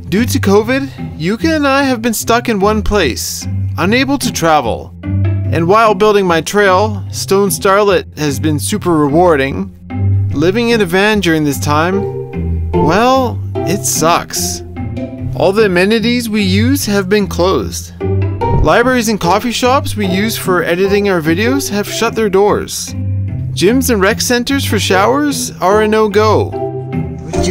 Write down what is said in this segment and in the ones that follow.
Due to COVID, Yuka and I have been stuck in one place, unable to travel. And while building my trail, Stone Starlet has been super rewarding. Living in a van during this time, well, it sucks. All the amenities we use have been closed. Libraries and coffee shops we use for editing our videos have shut their doors. Gyms and rec centers for showers are a no-go.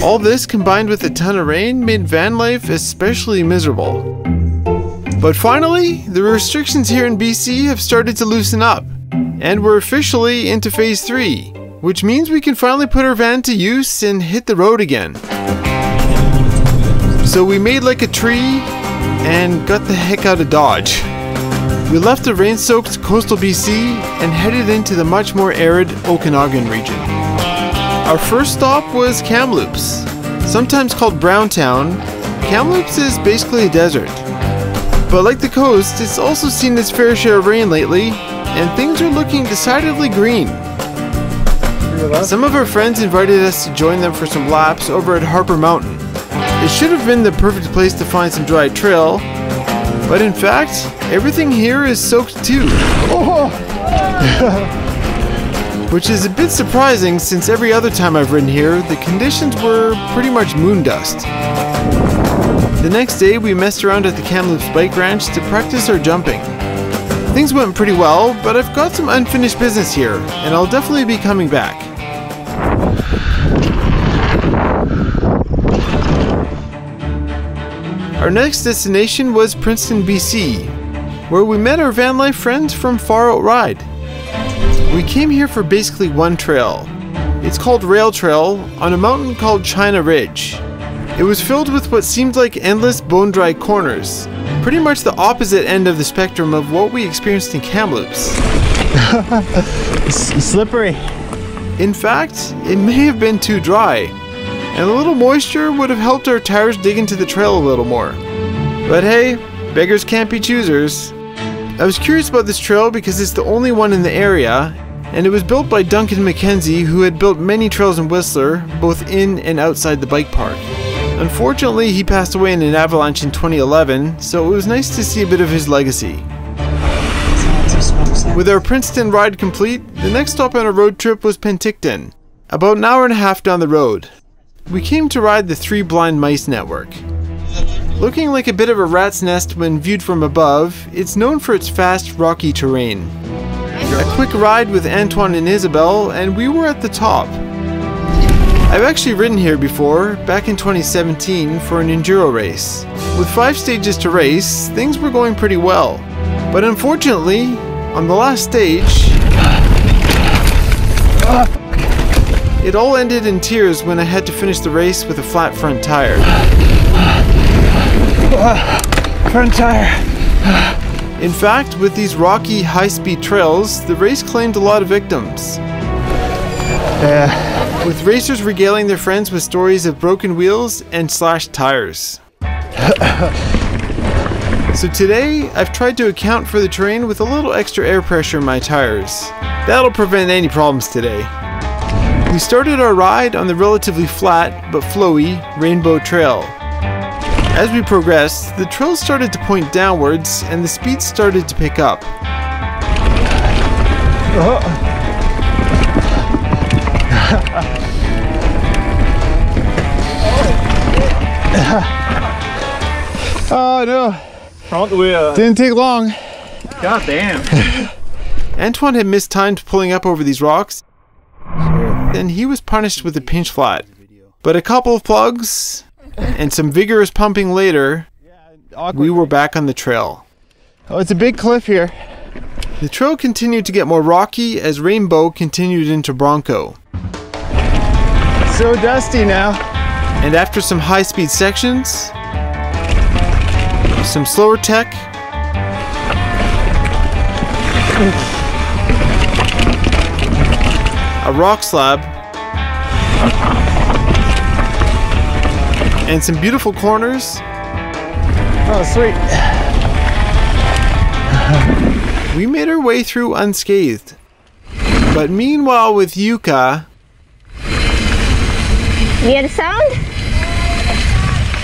All this combined with a ton of rain made van life especially miserable. But finally, the restrictions here in BC have started to loosen up, and we're officially into phase 3, which means we can finally put our van to use and hit the road again. So we made like a tree and got the heck out of Dodge. We left the rain-soaked coastal BC and headed into the much more arid Okanagan region. Our first stop was Kamloops. Sometimes called Browntown, Kamloops is basically a desert. But like the coast, it's also seen its fair share of rain lately, and things are looking decidedly green. Some of our friends invited us to join them for some laps over at Harper Mountain. It should have been the perfect place to find some dry trail, but in fact, everything here is soaked too. Which is a bit surprising since every other time I've ridden here, the conditions were pretty much moon dust. The next day we messed around at the Kamloops bike ranch to practice our jumping. Things went pretty well, but I've got some unfinished business here, and I'll definitely be coming back. Our next destination was Princeton, BC, where we met our van life friends from Far Out Ride. We came here for basically one trail. It's called Rail Trail on a mountain called China Ridge. It was filled with what seemed like endless bone-dry corners, pretty much the opposite end of the spectrum of what we experienced in Kamloops. Slippery. In fact, it may have been too dry, and a little moisture would have helped our tires dig into the trail a little more. But hey, beggars can't be choosers. I was curious about this trail because it's the only one in the area, and it was built by Duncan McKenzie, who had built many trails in Whistler, both in and outside the bike park. Unfortunately, he passed away in an avalanche in 2011, so it was nice to see a bit of his legacy. With our Princeton ride complete, the next stop on our road trip was Penticton, about an hour and a half down the road. We came to ride the Three Blind Mice network. Looking like a bit of a rat's nest when viewed from above, it's known for its fast, rocky terrain. A quick ride with Antoine and Isabel, and we were at the top. I've actually ridden here before, back in 2017, for an enduro race. With 5 stages to race, things were going pretty well. But unfortunately, on the last stage, it all ended in tears when I had to finish the race with a flat front tire. Front tire. In fact, with these rocky, high-speed trails, the race claimed a lot of victims. With racers regaling their friends with stories of broken wheels and slashed tires. So today, I've tried to account for the terrain with a little extra air pressure in my tires. That'll prevent any problems today. We started our ride on the relatively flat, but flowy, Rainbow Trail. As we progressed, the trail started to point downwards and the speed started to pick up. Oh no. Front wheel. Didn't take long. God damn. Antoine had mistimed pulling up over these rocks, and he was punished with a pinch flat. But a couple of plugs and some vigorous pumping later, we were back on the trail. Oh, it's a big cliff here. The trail continued to get more rocky as Rainbow continued into Bronco. So dusty now. And after some high-speed sections, some slower tech, a rock slab, and some beautiful corners. Oh, sweet. We made our way through unscathed. But meanwhile with Yuka... You hear the sound?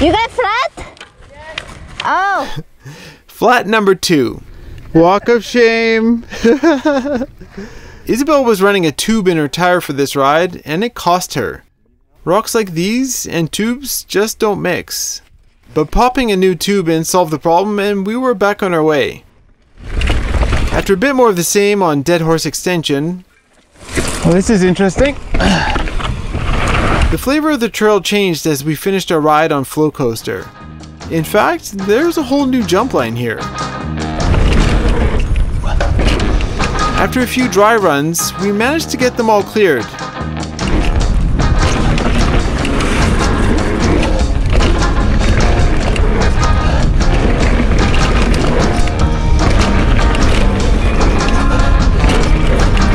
You got flat? Yes. Oh. Flat number 2. Walk of shame. Isabel was running a tube in her tire for this ride, and it cost her. Rocks like these and tubes just don't mix. But popping a new tube in solved the problem, and we were back on our way. After a bit more of the same on Dead Horse Extension, Well, this is interesting. the flavor of the trail changed as we finished our ride on Flow Coaster. In fact, there's a whole new jump line here. After a few dry runs, we managed to get them all cleared.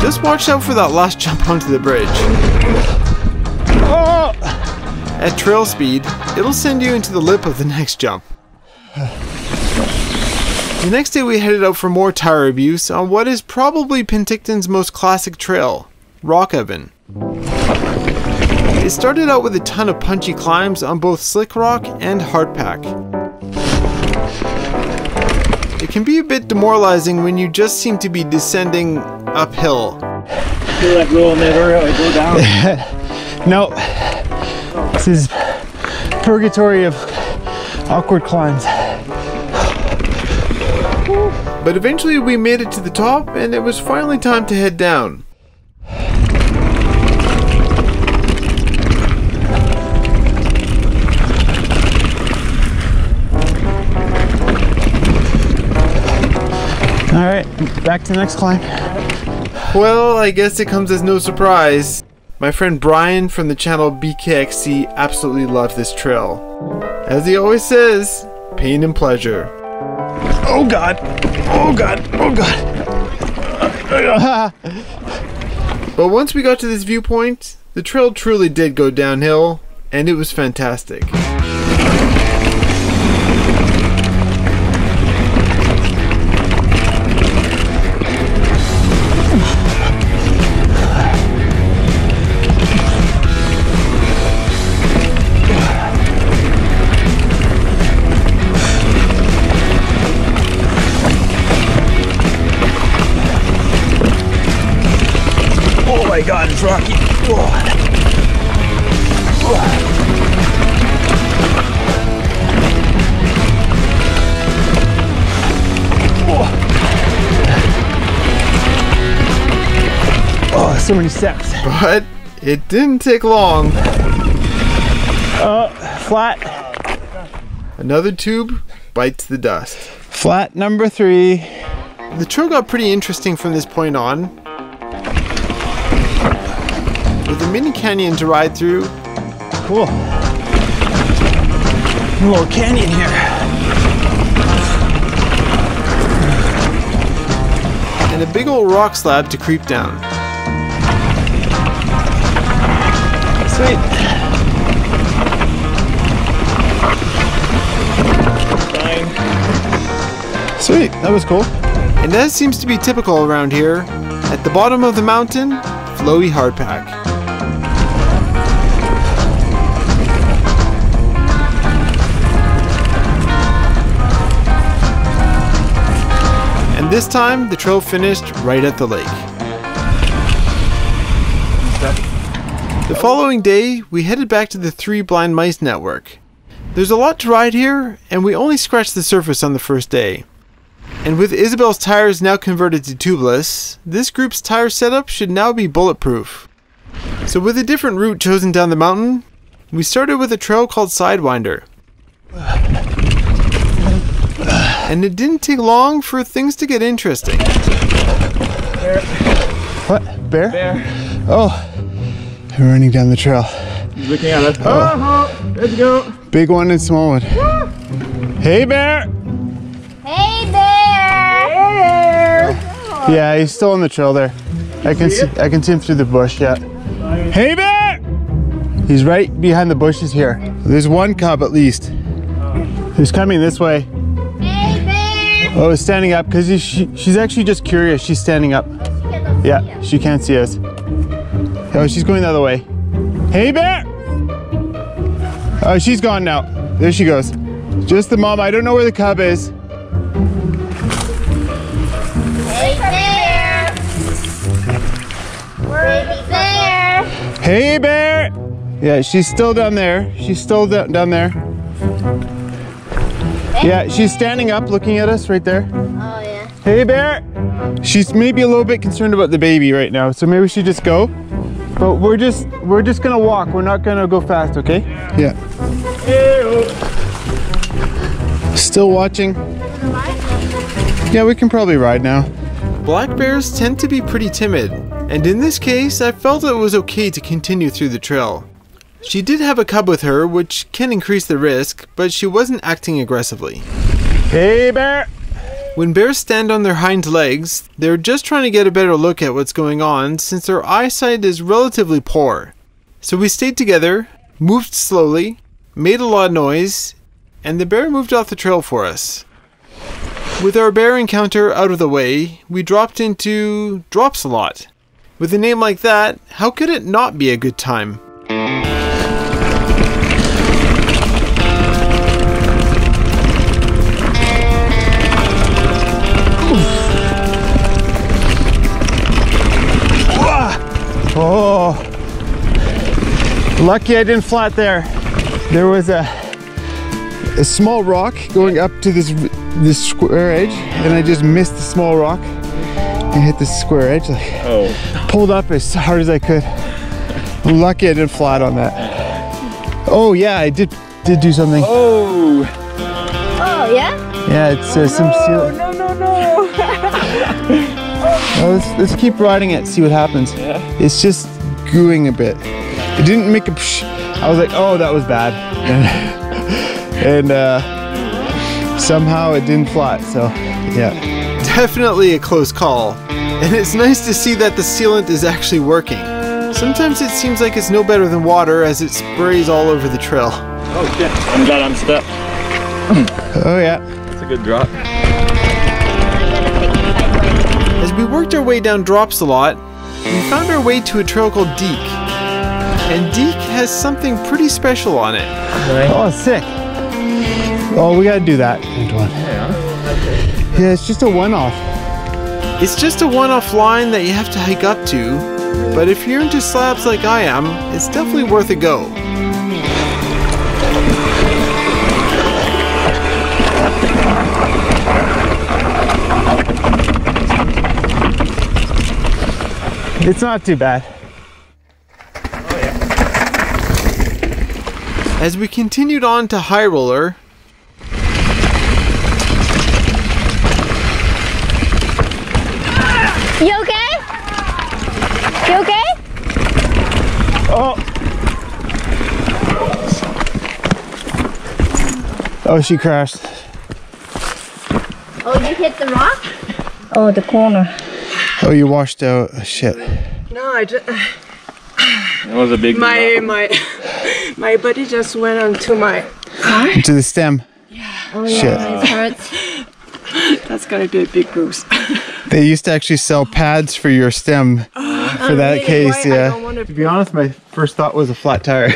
Just watch out for that last jump onto the bridge. Oh! At trail speed, it'll send you into the lip of the next jump. The next day we headed out for more tire abuse on what is probably Penticton's most classic trail, Rock Oven. It started out with a ton of punchy climbs on both slick rock and hardpack. It can be a bit demoralizing when you just seem to be descending uphill. I feel like we'll never really go down. No. This is purgatory of awkward climbs. But eventually we made it to the top, and it was finally time to head down. All right, back to the next climb. Well, I guess it comes as no surprise. My friend Brian from the channel BKXC absolutely loved this trail. As he always says, pain and pleasure. Oh God! Oh God! Oh God! But once we got to this viewpoint, the trail truly did go downhill, and it was fantastic. Oh my God, it's rocky. Oh, so many steps. But it didn't take long. Flat. Another tube bites the dust. Flat number 3. The trail got pretty interesting from this point on, with a mini canyon to ride through. Cool. A little canyon here. And a big old rock slab to creep down. Sweet. Sweet, that was cool. And as seems to be typical around here, at the bottom of the mountain, flowy hardpack. And this time, the trail finished right at the lake. The following day, we headed back to the Three Blind Mice network. There's a lot to ride here, and we only scratched the surface on the first day. And with Isabel's tires now converted to tubeless, this group's tire setup should now be bulletproof. So with a different route chosen down the mountain, we started with a trail called Sidewinder. And it didn't take long for things to get interesting. Bear. What? Bear? Bear. Oh, we're running down the trail. He's looking at us. Oh, let's go. Big one and small one. Hey, Bear! Hey there! Yeah, he's still on the trail there. I can see him through the bush, yeah. Hey, Bear! He's right behind the bushes here. There's one cub at least. He's coming this way. Hey bear! Oh, he's standing up because she's actually just curious. She's standing up. Yeah, she can't see us. Oh, she's going the other way. Hey, Bear! Oh, she's gone now. there she goes. Just the mom. I don't know where the cub is. Hey bear. Baby bear. Hey bear. Yeah, she's still down there. She's still down there. Yeah, she's standing up looking at us right there. Oh yeah. Hey bear. She's maybe a little bit concerned about the baby right now, so maybe we should just go. But we're just gonna walk. We're not gonna go fast, okay? Yeah. Still watching. Yeah, we can probably ride now. Black bears tend to be pretty timid, and in this case, I felt it was okay to continue through the trail. She did have a cub with her, which can increase the risk, but she wasn't acting aggressively. Hey bear! When bears stand on their hind legs, they're just trying to get a better look at what's going on since their eyesight is relatively poor. So we stayed together, moved slowly, made a lot of noise, and the bear moved off the trail for us. With our bear encounter out of the way, we dropped into Drops a Lot. With a name like that, how could it not be a good time? Oh, lucky I didn't flat there. There was a small rock going up to this square edge, and I just missed the small rock and hit the square edge. Like, pulled up as hard as I could. I'm lucky I didn't flat on that. Oh yeah, I did do something. Oh! Oh yeah? Yeah, it's some seal. No. Let's keep riding it, see what happens. Yeah. It's just gooing a bit. It didn't make a psh. I was like, oh, that was bad. and somehow it didn't flat, so yeah. Definitely a close call. And it's nice to see that the sealant is actually working. Sometimes it seems like it's no better than water as it sprays all over the trail. Oh shit, I'm glad I'm stuck. Oh yeah. That's a good drop. As we worked our way down Drops a Lot, we found our way to a trail called Deek. And Deek has something pretty special on it. Oh, sick. Oh, we gotta do that. Yeah, it's just a one-off. It's just a one-off line that you have to hike up to, but if you're into slabs like I am, it's definitely worth a go. It's not too bad. As we continued on to High Roller, You okay? You okay? Oh. Oh, she crashed. Oh, you hit the rock? Oh, the corner. Oh, you washed out. Oh, shit. No, I just That was a big my body just went onto my car. Into the stem. Oh Shit. yeah, it hurts. That's gonna be a big bruise. They used to actually sell pads for your stem for that really? case, Why? I yeah. don't wanna- To be honest, my first thought was a flat tire.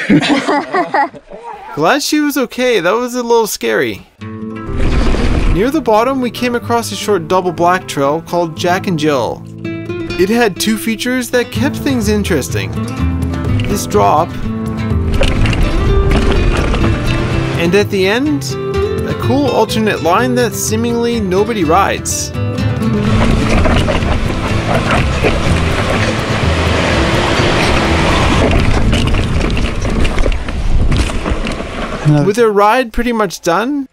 glad she was okay, that was a little scary. Near the bottom, we came across a short double black trail called Jack and Jill. It had two features that kept things interesting. This drop, and at the end, a cool alternate line that seemingly nobody rides. With our ride pretty much done,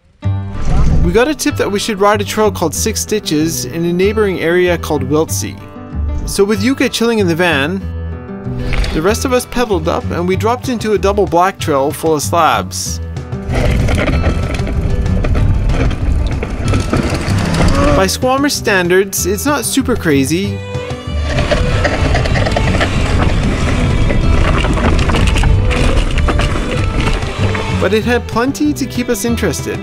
we got a tip that we should ride a trail called 6 Stitches in a neighboring area called Wiltsea. So with Yuka chilling in the van, the rest of us pedaled up and we dropped into a double black trail full of slabs. By Squamish standards, it's not super crazy, but it had plenty to keep us interested.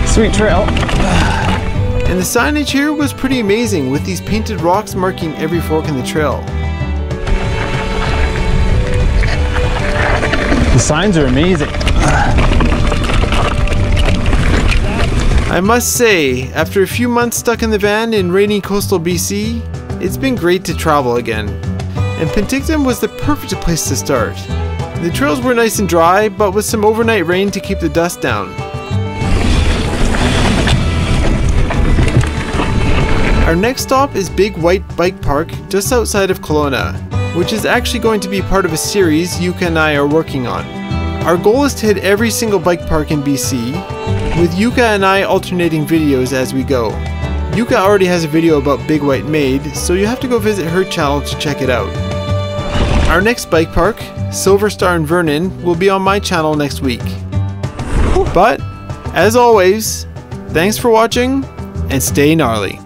Sweet trail. And the signage here was pretty amazing, with these painted rocks marking every fork in the trail. The signs are amazing. I must say, after a few months stuck in the van in rainy coastal BC, it's been great to travel again. And Penticton was the perfect place to start. The trails were nice and dry, but with some overnight rain to keep the dust down. Our next stop is Big White Bike Park just outside of Kelowna, which is actually going to be part of a series Yuka and I are working on. Our goal is to hit every single bike park in BC, with Yuka and I alternating videos as we go. Yuka already has a video about Big White made, so you have to go visit her channel to check it out. Our next bike park, Silver Star in Vernon, will be on my channel next week. But, as always, thanks for watching, and stay gnarly.